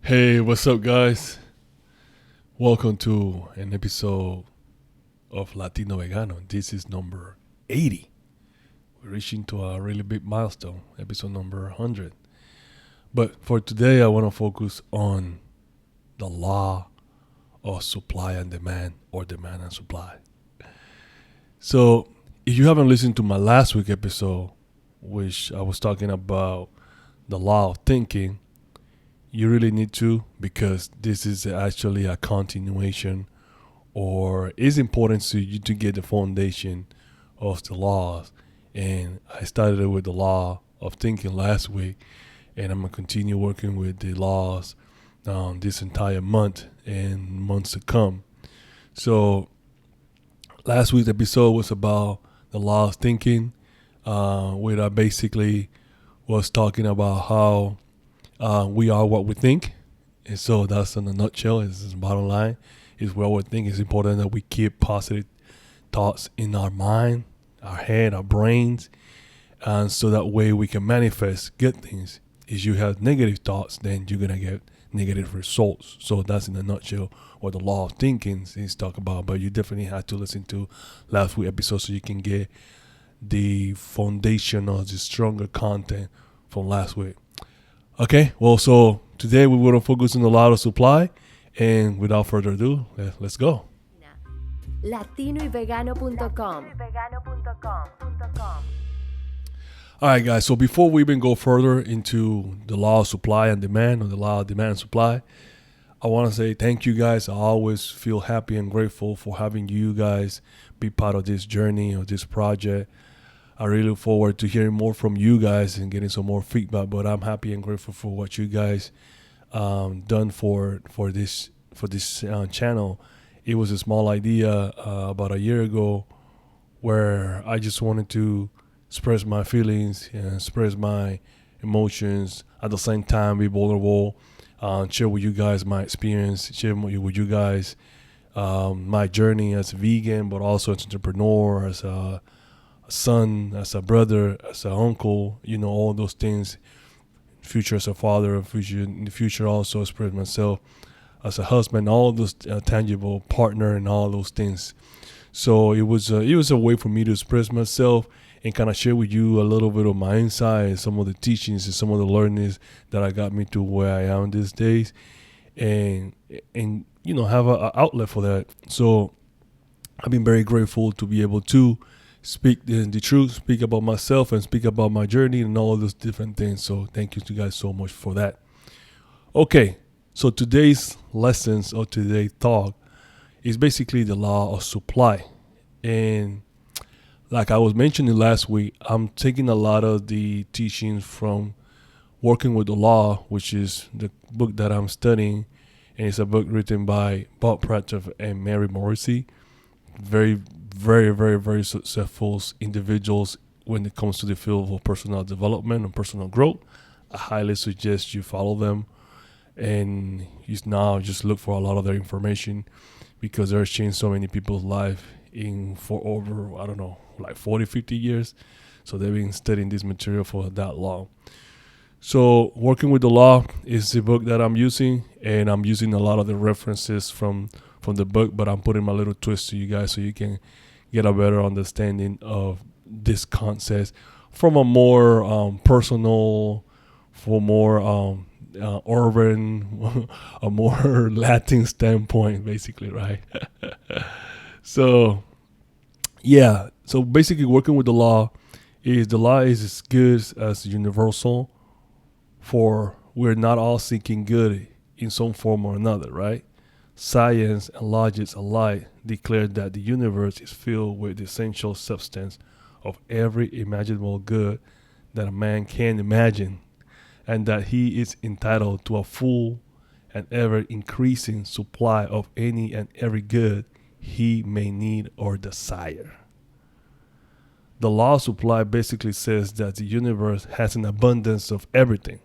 Hey, what's up, guys? Welcome to an episode of Latino Vegano. This is number 80. We're reaching to a really big milestone, episode number 100. But for today, I want to focus on the law of supply and demand, or demand and supply. So, if you haven't listened to my last week episode, which I was talking about the law of thinking, you really need to, because this is actually a continuation, or is important to you to get the foundation of the laws. And I started with the law of thinking last week, and I'm gonna continue working with the laws this entire month and months to come. So last week's episode was about the law of thinking, where I basically was talking about how we are what we think. And so that's in a nutshell. Is the bottom line. Is what we think. It's important that we keep positive thoughts in our mind, our head, our brains, and so that way we can manifest good things. If you have negative thoughts, then you're gonna get negative results. So that's in a nutshell what the law of thinking is talk about. But you definitely have to listen to last week's episode so you can get the foundation of the stronger content from last week. Okay, well, so today we want to focus on the law of supply, and without further ado, let's go. latinoyvegano.com. All right, guys, so before we even go further into the law of supply and demand, or the law of demand and supply, I want to say thank you guys. I always feel happy and grateful for having you guys be part of this journey or this project. I really look forward to hearing more from you guys and getting some more feedback. But I'm happy and grateful for what you guys done for this channel. It was a small idea about a year ago, where I just wanted to express my feelings and express my emotions, at the same time be vulnerable, share with you guys my experience, share with you guys my journey as a vegan, but also as an entrepreneur, as a son, as a brother, as an uncle, all those things. Future as a father, in the future also express myself as a husband, all those tangible partner, and all those things. So it was a way for me to express myself and kind of share with you a little bit of my insight and some of the teachings and some of the learnings that I got me to where I am these days, and have an outlet for that. So I've been very grateful to be able to speak the truth, speak about myself, and speak about my journey and all those different things. So thank you to you guys so much for that. Okay, so today's lessons or today's talk is basically the law of supply. And like I was mentioning last week, I'm taking a lot of the teachings from Working with the Law, which is the book that I'm studying. And it's a book written by Bob Pratchett and Mary Morrissey. Very, very, very, very successful individuals when it comes to the field of personal development and personal growth. I highly suggest you follow them, and now just look for a lot of their information, because they've changed so many people's life for over, I don't know, like 40, 50 years. So they've been studying this material for that long. So Working with the Law is the book that I'm using, and I'm using a lot of the references from the book, but I'm putting my little twist to you guys so you can get a better understanding of this concept from a more personal, for more urban, a more Latin standpoint, basically, right? So, yeah. So basically, Working with the Law is as good as universal, for we're not all seeking good in some form or another, right? Science and logic alike declare that the universe is filled with the essential substance of every imaginable good that a man can imagine, and that he is entitled to a full and ever increasing supply of any and every good he may need or desire. The law of supply basically says that the universe has an abundance of everything.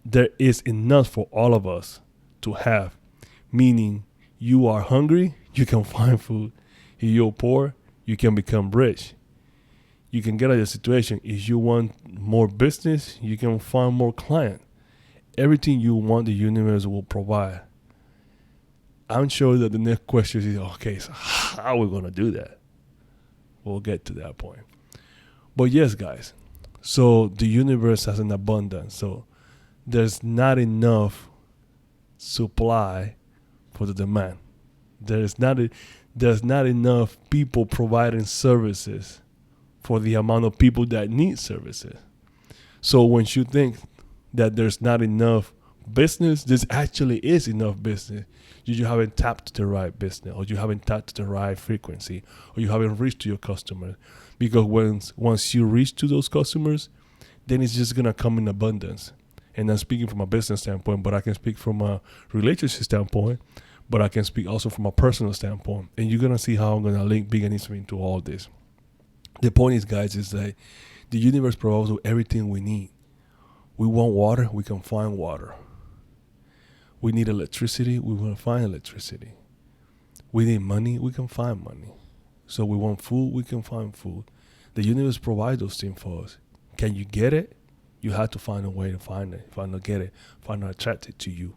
There is enough for all of us to have, meaning you are hungry, you can find food. If you're poor, you can become rich. You can get out of the situation. If you want more business, you can find more clients. everything you want, the universe will provide. I'm sure that the next question is, okay, so how are we going to do that? We'll get to that point. But yes, guys, so the universe has an abundance. So there's not enough supply for the demand. There's not enough people providing services for the amount of people that need services. So when you think that there's not enough business, this actually is enough business. You haven't tapped the right business, or you haven't tapped the right frequency, or you haven't reached to your customers. Because once you reach to those customers, then it's just gonna come in abundance. And I'm speaking from a business standpoint, but I can speak from a relationship standpoint, but I can speak also from a personal standpoint. And you're gonna see how I'm gonna link veganism into all this. The point is, guys, is that the universe provides everything we need. We want water, we can find water. We need electricity, we will find electricity. We need money, we can find money. So we want food, we can find food. The universe provides those things for us. Can you get it? You have to find a way to find it. If I don't get it, find it attracted to you.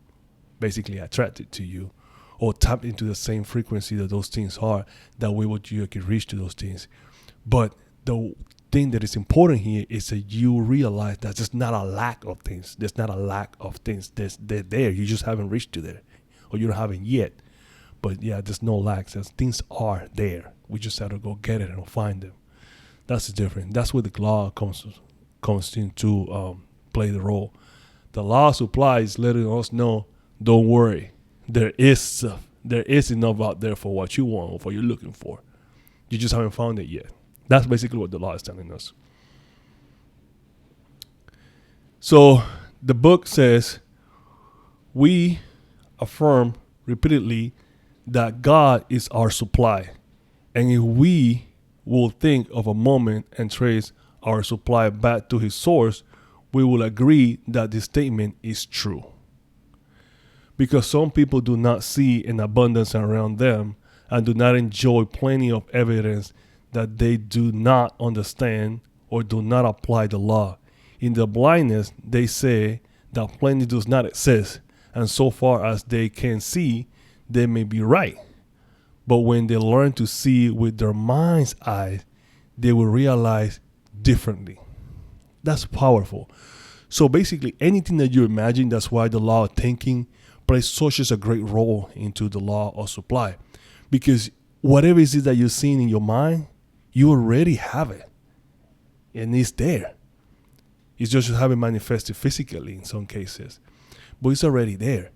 Basically attracted to you. Or tap into the same frequency that those things are. That way you can reach to those things. But the thing that is important here is that you realize that there's not a lack of things. There's not a lack of things. They're there. You just haven't reached to there. Or you haven't yet. But yeah, there's no lack. Things are there. We just have to go get it and find them. That's the difference. That's where the law comes into play the role. The law of supply is letting us know, don't worry. There is stuff. There is enough out there for what you want or for what you're looking for. You just haven't found it yet. That's basically what the law is telling us. So the book says, we affirm repeatedly that God is our supply. And if we will think of a moment and trace our supply back to his source, we will agree that this statement is true. Because some people do not see an abundance around them and do not enjoy plenty of evidence that they do not understand or do not apply the law. In their blindness, they say that plenty does not exist, and so far as they can see, they may be right. But when they learn to see with their mind's eyes, they will realize differently. That's powerful. So basically, anything that you imagine, that's why the law of thinking plays such a great role into the law of supply. Because whatever it is that you're seeing in your mind, you already have it. And it's there. It's just you haven't manifested physically in some cases. But it's already there.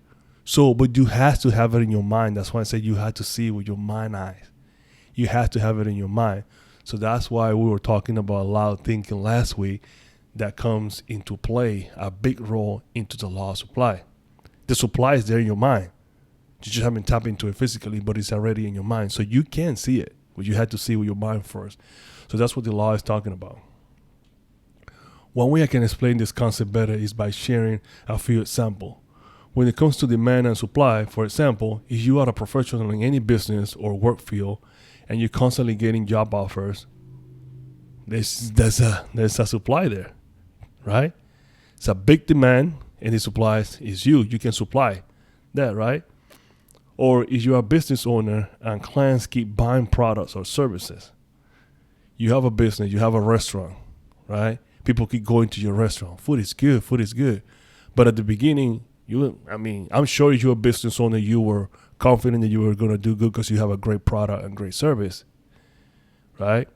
So, but you have to have it in your mind. That's why I said you have to see with your mind eyes. You have to have it in your mind. So that's why we were talking about loud thinking last week. That comes into play, a big role into the law of supply. The supply is there in your mind. You just haven't tapped into it physically, but it's already in your mind. So you can see it, but you had to see it with your mind first. So that's what the law is talking about. One way I can explain this concept better is by sharing a few examples. When it comes to demand and supply, for example, if you are a professional in any business or work field and you're constantly getting job offers, there's a supply there, right? It's a big demand and the supply is you. You can supply that, right? Or if you're a business owner and clients keep buying products or services, you have a business, you have a restaurant, right? People keep going to your restaurant. Food is good. But at the beginning, I'm sure if you're a business owner, you were confident that you were going to do good because you have a great product and great service, right?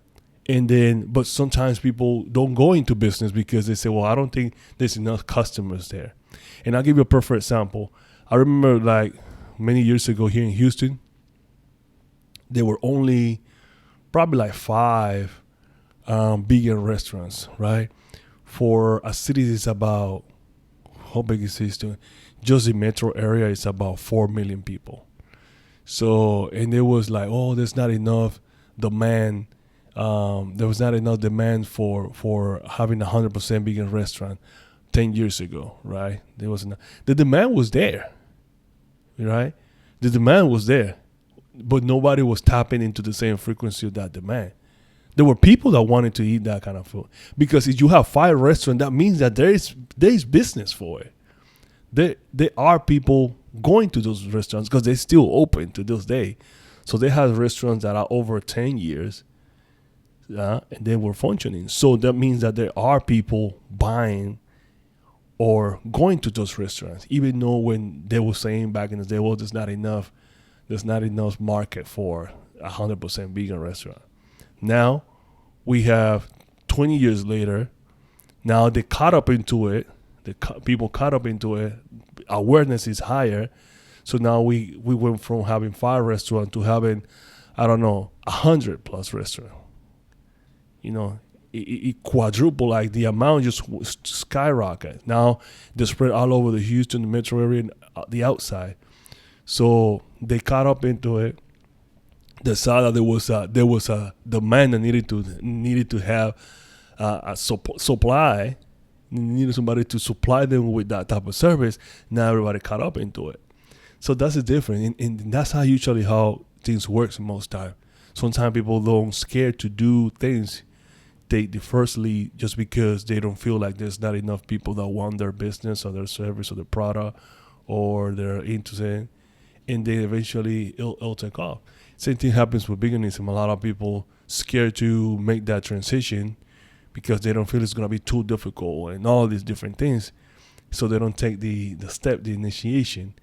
But sometimes people don't go into business because they say, well, I don't think there's enough customers there. And I'll give you a perfect example. I remember like many years ago here in Houston, there were only probably like 5 vegan restaurants, right? For a city that's about, how big is Houston? Just the metro area is about 4 million people. So, and there was like, oh, there's not enough demand. There was not enough demand for having 100% vegan restaurant 10 years ago, right? There was not. The demand was there, right? The demand was there, but nobody was tapping into the same frequency of that demand. There were people that wanted to eat that kind of food because if you have 5 restaurants, that means that there is business for it. there are people going to those restaurants because they're still open to this day. So they have restaurants that are over 10 years, and they were functioning. So that means that there are people buying or going to those restaurants, even though when they were saying back in the day, well, there's not enough market for 100% vegan restaurant. Now we have 20 years later. Now they caught up into it. People caught up into it. Awareness is higher. So now we went from having 5 restaurants to having, I don't know, 100 plus restaurants. You know, it quadrupled, like the amount just skyrocket. Now they're spread all over the Houston, the metro area, and the outside. So they caught up into it. They saw that there was a demand that needed to have a supply. Needed somebody to supply them with that type of service. Now everybody caught up into it. So that's the difference, and that's usually how things works most time. Sometimes people don't scared to do things. They firstly just because they don't feel like there's not enough people that want their business or their service or their product or they're into it, and then eventually it'll take off. Same thing happens with veganism. A lot of people scared to make that transition because they don't feel it's going to be too difficult and all these different things. So they don't take the step, the initiation.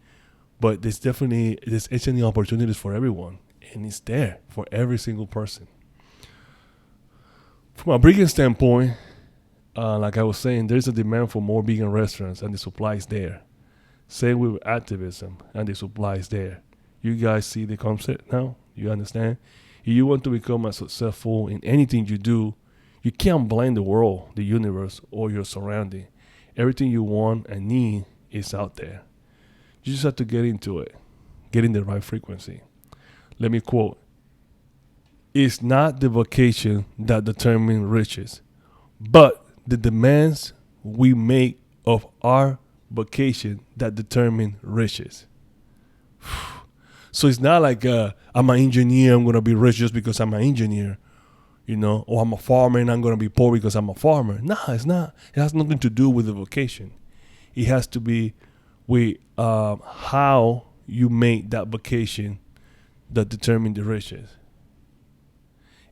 But there's actually opportunities for everyone. And it's there for every single person. From a vegan standpoint, like I was saying, there's a demand for more vegan restaurants and the supply is there. Same with activism and the supply is there. You guys see the concept now? You understand? If you want to become as successful in anything you do, you can't blame the world, the universe, or your surrounding. Everything you want and need is out there. You just have to get into it, get in the right frequency. Let me quote, "It's not the vocation that determines riches, but the demands we make of our vocation that determine riches." So it's not like I'm an engineer, I'm going to be rich just because I'm an engineer, or I'm a farmer and I'm going to be poor because I'm a farmer. No, it's not. It has nothing to do with the vocation. It has to be with how you make that vocation that determine the riches.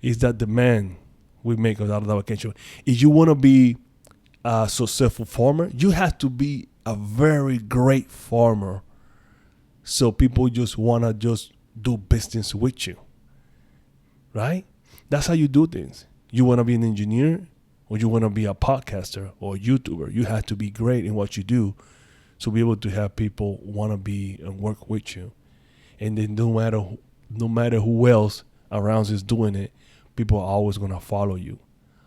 It's that demand we make out of that vocation. If you want to be a successful farmer, you have to be a very great farmer. So people just want to just do business with you. Right? That's how you do things. You want to be an engineer or you want to be a podcaster or a YouTuber. You have to be great in what you do to be able to have people want to be and work with you. And then no matter who else around is doing it, people are always going to follow you.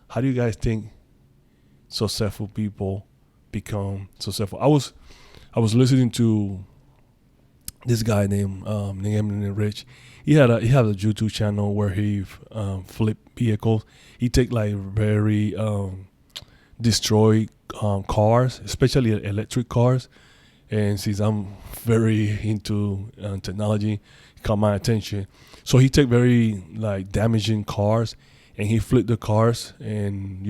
How do you guys think successful people become successful? I was listening to this guy named Rich. He had a YouTube channel where he flip vehicles. He take like very destroyed cars, especially electric cars. And since I'm very into technology, it caught my attention. So he take very like damaging cars, and he flip the cars, and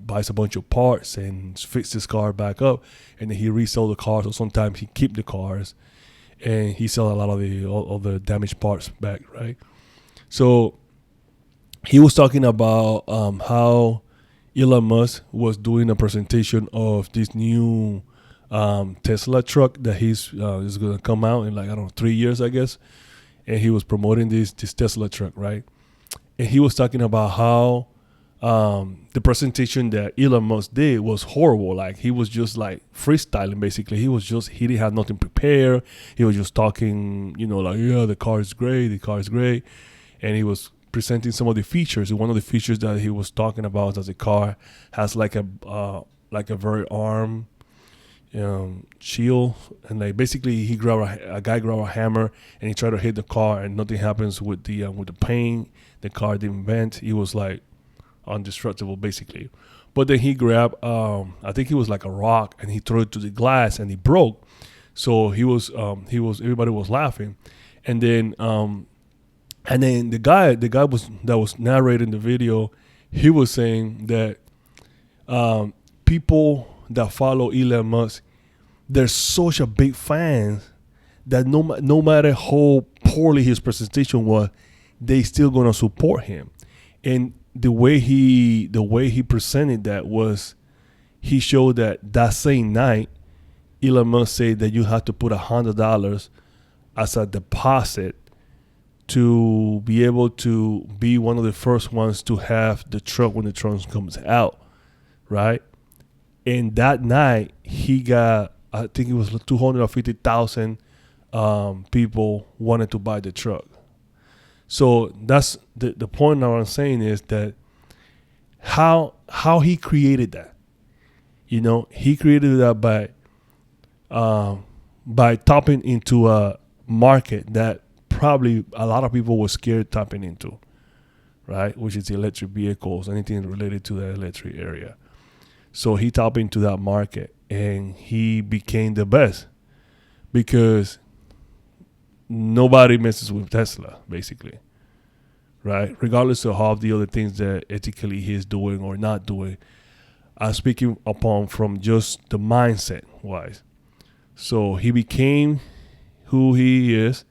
buys a bunch of parts and fix this car back up, and then he resell the cars. Or sometimes he keep the cars, and he sell a lot of the damaged parts back, right? So he was talking about how Elon Musk was doing a presentation of this new Tesla truck that is going to come out in 3 years, I guess. And he was promoting this Tesla truck, right? And he was talking about how the presentation that Elon Musk did was horrible. Like he was just like freestyling, basically. He didn't have nothing prepared. He was just talking, the car is great. And he was presenting some of the features. And one of the features that he was talking about is that the car has like a very arm shield, and like basically a guy grabbed a hammer and he tried to hit the car, and nothing happens with the paint. The car didn't bend. He was like indestructible basically. But then he grabbed I think it was like a rock, and he threw it to the glass and it broke. So everybody was laughing. And then the guy that was narrating the video, he was saying that people that follow Elon Musk, they're such a big fan that no matter how poorly his presentation was, they still gonna support him. And the way he presented that was, he showed that same night Elon Musk said that you have to put $100 as a deposit to be able to be one of the first ones to have the truck when the truck comes out, right? And that night he got, I think it was 250,000 people wanted to buy the truck. So that's the point that I'm saying is that how he created that. He created that by tapping into a market that probably a lot of people were scared tapping into, right? Which is electric vehicles, anything related to the electric area. So he tapped into that market and he became the best because nobody messes with Tesla, basically, right? Regardless of how the other things that ethically he's doing or not doing. I'm speaking upon from just the mindset wise. So he became who he is,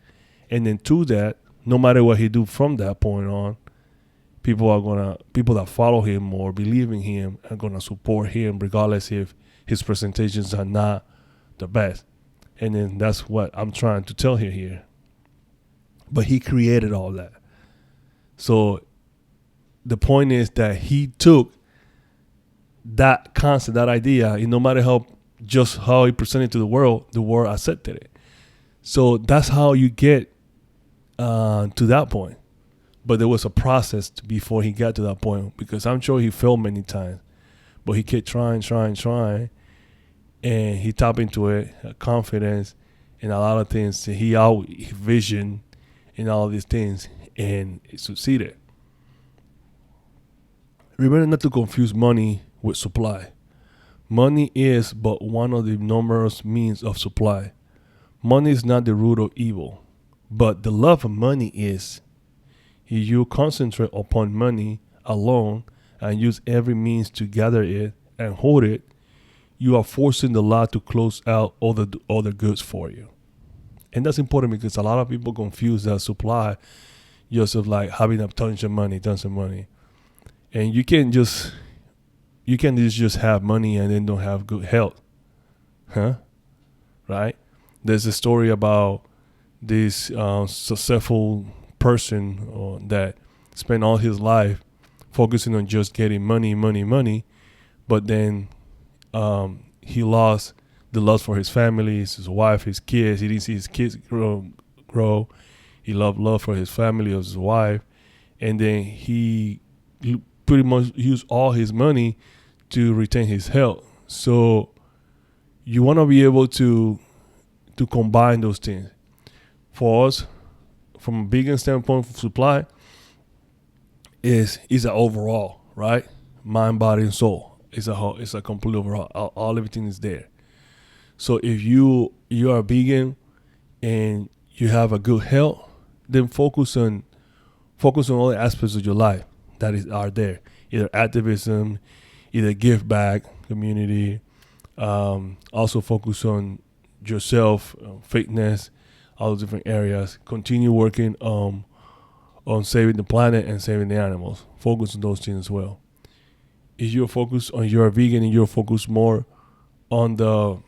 and then to that, no matter what he do from that point on, people that follow him or believe in him are gonna support him regardless if his presentations are not the best. And then that's what I'm trying to tell you here. But he created all that. So the point is that he took that concept, that idea, and no matter how he presented to the world accepted it. So that's how you get to that point. But there was a process before he got to that point, because I'm sure he failed many times, but he kept trying, and he tapped into it, confidence, and a lot of things. He vision and all these things, and it succeeded. Remember not to confuse money with supply. Money is but one of the numerous means of supply. Money is not the root of evil, but the love of money is. If you concentrate upon money alone and use every means to gather it and hold it, you are forcing the law to close out all the other goods for you. And that's important because a lot of people confuse that supply just of like having a tons of money. And you can't just have money and then don't have good health. Right? There's a story about this successful person that spent all his life focusing on just getting money, but then he lost the love for his family, his wife, his kids. He didn't see his kids grow. He loved love for his family, of his wife, and then he pretty much used all his money to retain his health. So you want to be able to combine those things. For us, from a bigger standpoint for supply, is an overall, right? Mind, body, and soul. It's a complete overall. All everything is there. So if you are vegan and you have a good health, then focus on all the aspects of your life that are there. Either activism, either give back, community. Also focus on yourself, fitness, all the different areas. Continue working on saving the planet and saving the animals. Focus on those things as well. If you're focused on you're vegan and you're focused more on the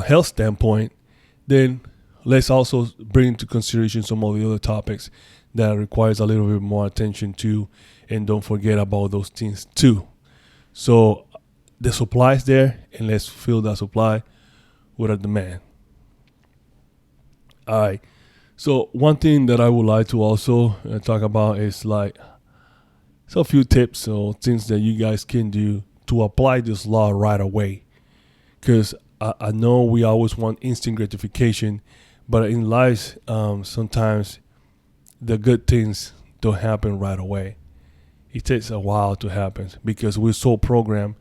health standpoint, then let's also bring into consideration some of the other topics that requires a little bit more attention to, and don't forget about those things too. So the supply is there, and let's fill that supply with a demand. All right. So one thing that I would like to also talk about is a few tips or things that you guys can do to apply this law right away. Because I know we always want instant gratification, but in life, sometimes the good things don't happen right away. It takes a while to happen because we're so programmed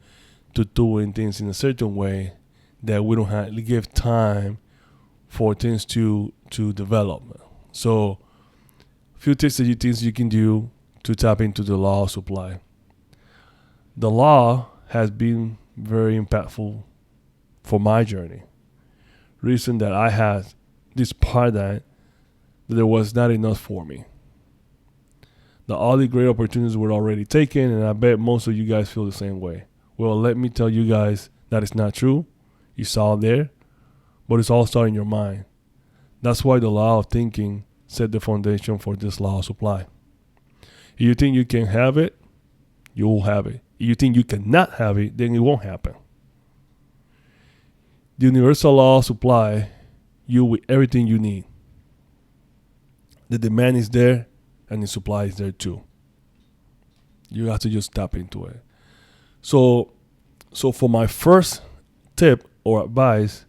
to doing things in a certain way that we don't give time for things to develop. So, a few things you can do to tap into the law of supply. The law has been very impactful for my journey. Reason that I had this paradigm that there was not enough for me. The all the great opportunities were already taken, and I bet most of you guys feel the same way. Well, let me tell you guys that it's not true. It's all there, but it's all starting in your mind. That's why the law of thinking set the foundation for this law of supply. If you think you can have it, you will have it. If you think you cannot have it, then it won't happen. The universal law of supply you with everything you need. The demand is there and the supply is there too. You have to just tap into it. So for my first tip or advice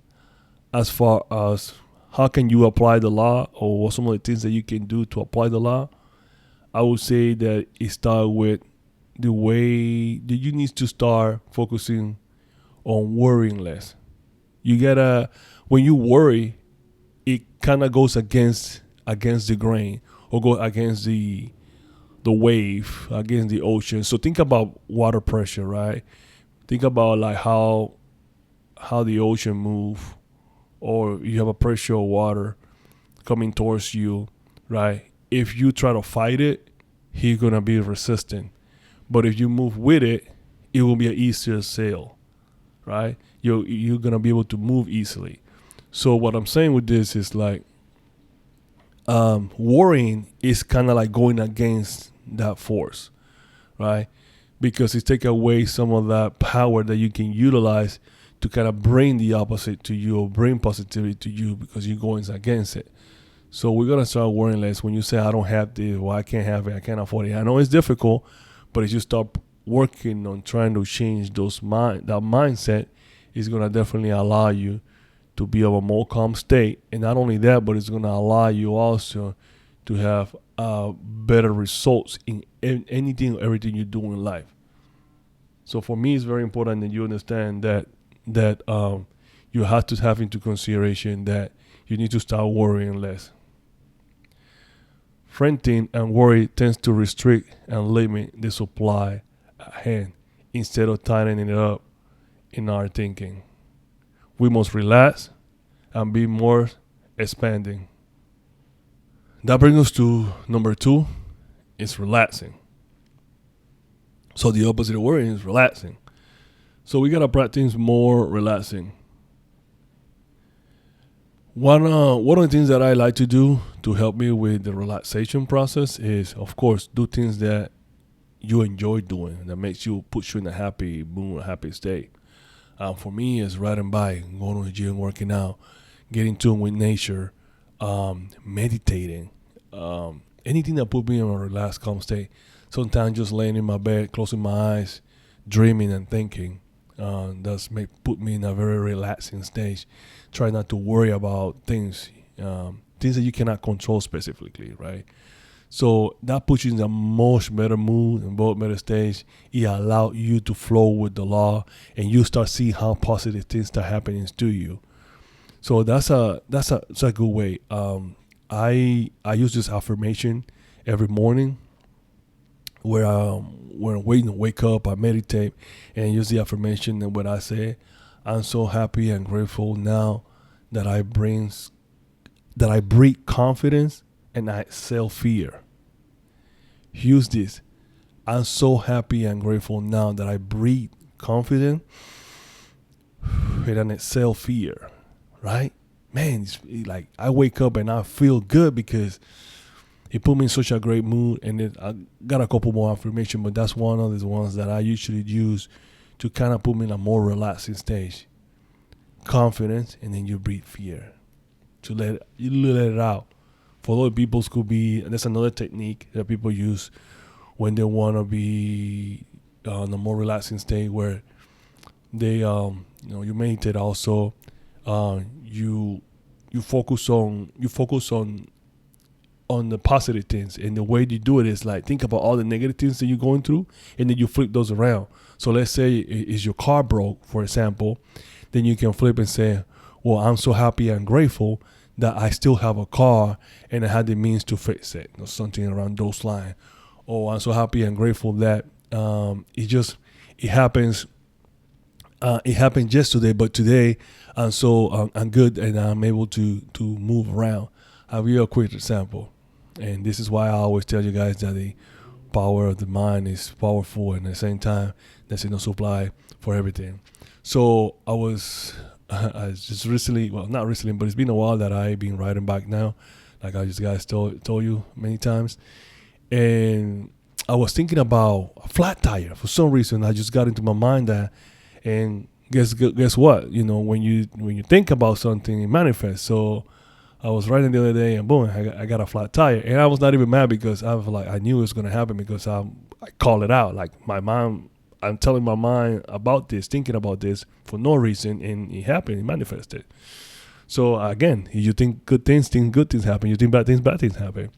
as far as how can you apply the law or what some of the things that you can do to apply the law, I would say that it starts with the way that you need to start focusing on worrying less. You gotta, when you worry, it kind of goes against the grain or go against the wave, against the ocean. So think about water pressure, right? Think about like how the ocean move, or you have a pressure of water coming towards you, right? If you try to fight it, he's gonna be resistant. But if you move with it, it will be an easier sail, right? You're gonna be able to move easily. So what I'm saying with this is like worrying is kind of like going against that force, right? Because it's taking away some of that power that you can utilize to kind of bring the opposite to you or bring positivity to you because you're going against it. So we're gonna start worrying less. When you say I don't have this, well, I can't have it, I can't afford it. I know it's difficult, but if you start working on trying to change that mindset, is gonna definitely allow you to be of a more calm state. And not only that, but it's gonna allow you also to have better results in anything, everything you do in life. So for me, it's very important that you understand that you have to have into consideration that you need to start worrying less. Fretting and worry tends to restrict and limit the supply at hand instead of tightening it up in our thinking. We must relax and be more expanding. That brings us to number 2, is relaxing. So the opposite of worrying is relaxing. So we gotta practice more relaxing. One of the things that I like to do to help me with the relaxation process is, of course, do things that you enjoy doing, that makes you, puts you in a happy mood, a happy state. For me, it's riding bike, going to the gym, working out, getting in tune with nature, meditating, anything that put me in a relaxed, calm state. Sometimes just laying in my bed, closing my eyes, dreaming and thinking. Put me in a very relaxing stage. Try not to worry about things that you cannot control specifically, right? So that puts you in a much better mood and much better stage. It allows you to flow with the law, and you start seeing how positive things start happening to you. So that's a good way. I use this affirmation every morning, where when I'm waiting to wake up, I meditate and use the affirmation. And what I say, I'm so happy and grateful now that I breathe confidence and I exhale fear. Use this. I'm so happy and grateful now that I breathe confidence and I exhale fear. Right? Man, it's like I wake up and I feel good because it put me in such a great mood. And then I got a couple more affirmations, but that's one of the ones that I usually use to kind of put me in a more relaxing stage. Confidence, and then you breathe fear. To let it out. For other people, could be, and that's another technique that people use when they want to be in a more relaxing state, where they, you meditate also. You focus on the positive things, and the way you do it is like think about all the negative things that you're going through, and then you flip those around. So let's say is your car broke, for example, then you can flip and say, well, I'm so happy and grateful that I still have a car and I had the means to fix it, or something around those lines. Oh, I'm so happy and grateful that it happens it happened yesterday, but today I'm good and I'm able to move around. I'll give you a quick example, and this is why I always tell you guys that the power of the mind is powerful, and at the same time, there's no supply for everything. So I was I just recently, well, not recently, but it's been a while that I've been riding back now, like I just guys told you many times, and I was thinking about a flat tire for some reason. I just got into my mind that, and guess what? When you think about something, it manifests. So I was riding the other day, and boom, I got a flat tire, and I was not even mad because I knew it was gonna happen because I called it out. Like my mind, I'm telling my mind about this, thinking about this for no reason, and it happened. It manifested. So again, if you think good things happen. You think bad things happen.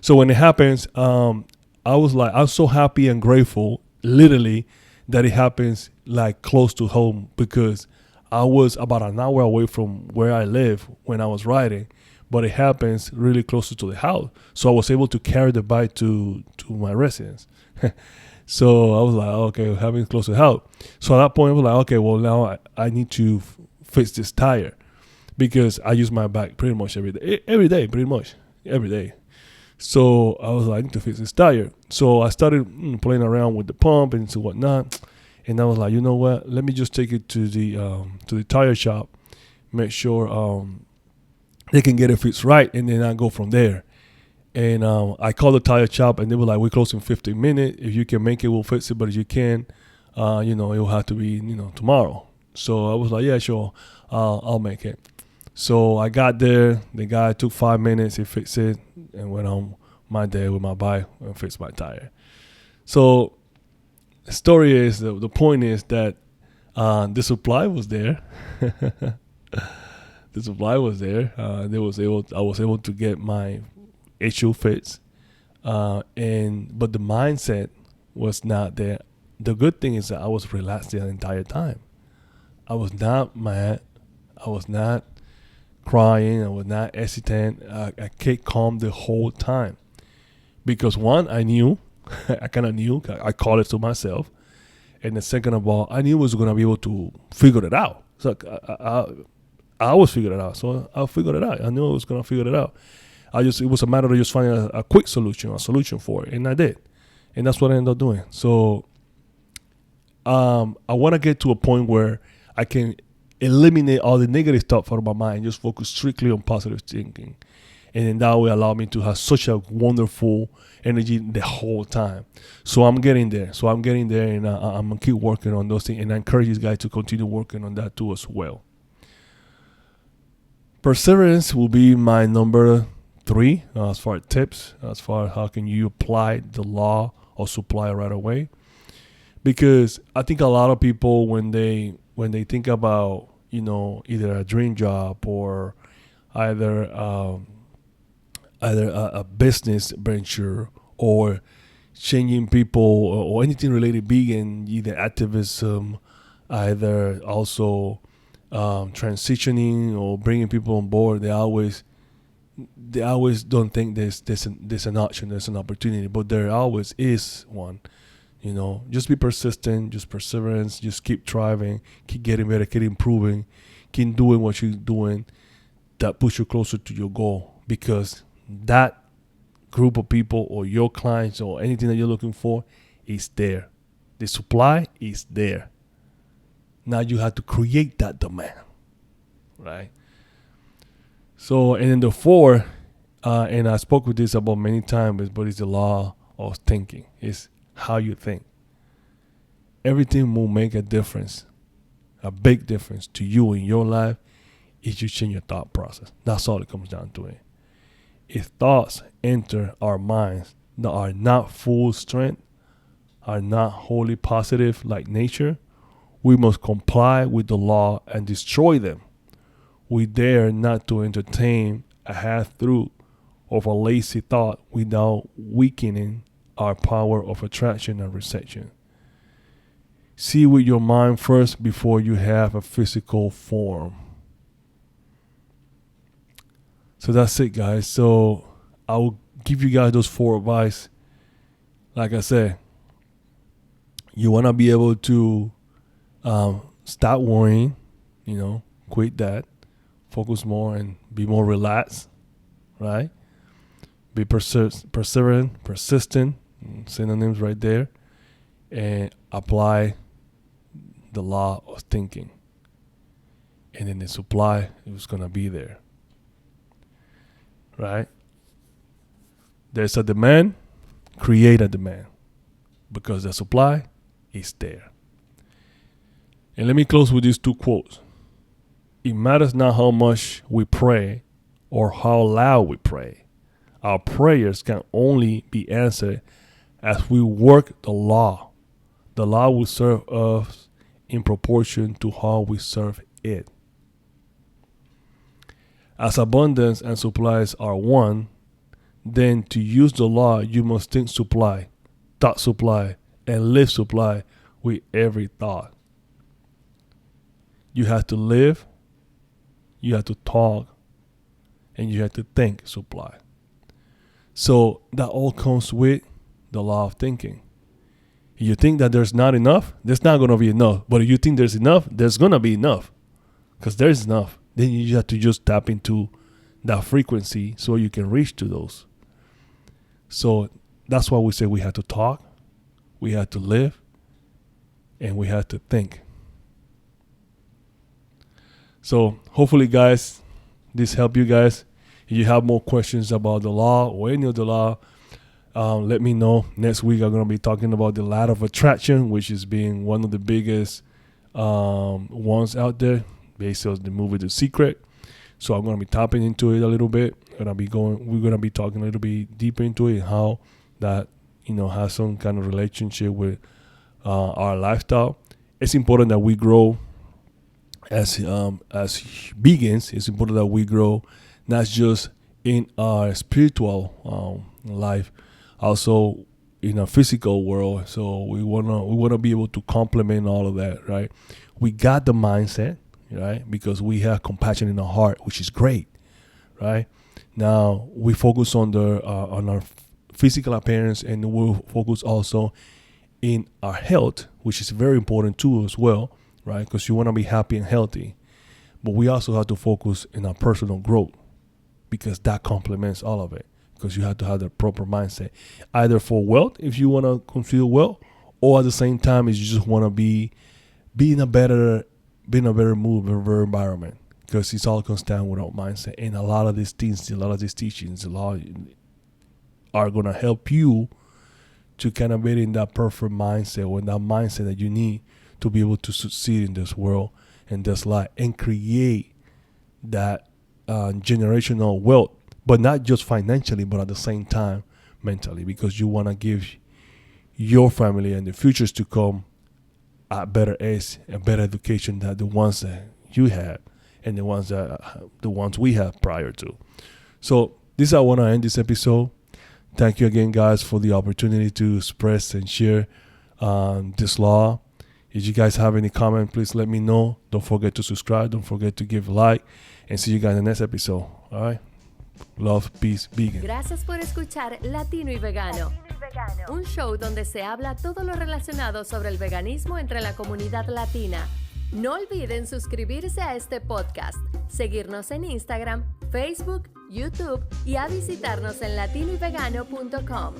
So when it happens, I was so happy and grateful, literally, that it happens like close to home because I was about an hour away from where I live when I was riding, but it happens really close to the house. So I was able to carry the bike to my residence. So I was like, okay, having close to the house. So at that point, I was like, okay, well now I need to fix this tire because I use my bike pretty much every day, pretty much every day. So I was like, I need to fix this tire. So I started playing around with the pump and so whatnot. And I was like, you know what? Let me just take it to the tire shop, make sure they can get it fixed right, and then I go from there. And I called the tire shop, and they were like, we're closing 15 minutes. If you can make it, we'll fix it. But if you can, it will have to be, tomorrow. So I was like, yeah, sure, I'll make it. So I got there. The guy took 5 minutes. He fixed it and went on my day with my bike and fixed my tire. So the story is, the point is that the supply was there. The supply was there. I was able to get my issue fixed, but the mindset was not there. The good thing is that I was relaxed the entire time. I was not mad. I was not crying. I was not hesitant. I kept calm the whole time because one, I knew, I kind of knew. I called it to myself, and the second of all, I knew I was gonna be able to figure it out. So I always figured it out. So I figured it out. I knew I was gonna figure it out. It was a matter of just finding a quick solution, a solution for it, and I did, and that's what I ended up doing. So I want to get to a point where I can eliminate all the negative stuff out of my mind and just focus strictly on positive thinking. And then that will allow me to have such a wonderful energy the whole time. So I'm getting there. And I'm going to keep working on those things. And I encourage you guys to continue working on that too as well. Perseverance will be my number 3 as far as tips, as far as how can you apply the law of supply right away. Because I think a lot of people, when they think about, either a dream job or either a business venture or changing people or anything related vegan, either activism, either also transitioning or bringing people on board, they always don't think there's an option, there's an opportunity, but there always is one. Just be persistent, just perseverance, just keep striving, keep getting better, keep improving, keep doing what you're doing. That puts you closer to your goal, because that group of people or your clients or anything that you're looking for is there. The supply is there. Now you have to create that demand, right? So, and then the 4, and I spoke with this about many times, but it's the law of thinking. It's how you think. Everything will make a difference, a big difference to you in your life if you change your thought process. That's all it comes down to it. If thoughts enter our minds that are not full strength, are not wholly positive like nature, we must comply with the law and destroy them. We dare not to entertain a half-truth of a lazy thought without weakening our power of attraction and reception. See with your mind first before you have a physical form. So that's it, guys. So I will give you guys those 4 advice. Like I said, you want to be able to stop worrying, quit that, focus more and be more relaxed, right? Be perseverant, persistent, synonyms right there, and apply the law of thinking. And then the supply is going to be there, right? There's a demand, create a demand, because the supply is there. And let me close with these two quotes. It matters not how much we pray or how loud we pray. Our prayers can only be answered as we work the law. The law will serve us in proportion to how we serve it. As abundance and supplies are one, then to use the law, you must think supply, thought supply, and live supply with every thought. You have to live, you have to talk, and you have to think supply. So that all comes with the law of thinking. If you think that there's not enough, there's not going to be enough. But if you think there's enough, there's going to be enough. Because there's enough. Then you have to just tap into that frequency so you can reach to those. So that's why we say we have to talk, we have to live, and we have to think. So hopefully, guys, this helped you guys. If you have more questions about the law or any of the law, let me know. Next week, I'm going to be talking about the ladder of attraction, which is being one of the biggest ones out there, based on the movie The Secret. So I'm going to be tapping into it a little bit. We're going to be talking a little bit deeper into it, and how that has some kind of relationship with our lifestyle. It's important that we grow as vegans. It's important that we grow not just in our spiritual life, also in our physical world. So we wanna be able to complement all of that, right? We got the mindset, right? Because we have compassion in our heart, which is great, right? Now we focus on our physical appearance, and we'll focus also in our health, which is very important too as well, right? Because you want to be happy and healthy. But we also have to focus in our personal growth, because that complements all of it. Because you have to have the proper mindset, either for wealth, if you want to consider wealth, or at the same time, if you just want to be in a better mood, a better environment. Because it's all comes down with our mindset. And a lot of these things, a lot of these teachings, are going to help you to kind of be in that perfect mindset, or in that mindset that you need to be able to succeed in this world and this life, and create that generational wealth, but not just financially, but at the same time mentally, because you want to give your family and the futures to come a better age and better education than the ones that you had and the ones we had prior to. So this is how I want to end this episode. Thank you again, guys, for the opportunity to express and share this law. If you guys have any comment, please let me know. Don't forget to subscribe. Don't forget to give a like. And see you guys in the next episode. All right? Love, peace, vegan. Gracias por escuchar Latino y Vegano. Un show donde se habla todo lo relacionado sobre el veganismo entre la comunidad latina. No olviden suscribirse a este podcast, seguirnos en Instagram, Facebook, YouTube y a visitarnos en latinoyvegano.com.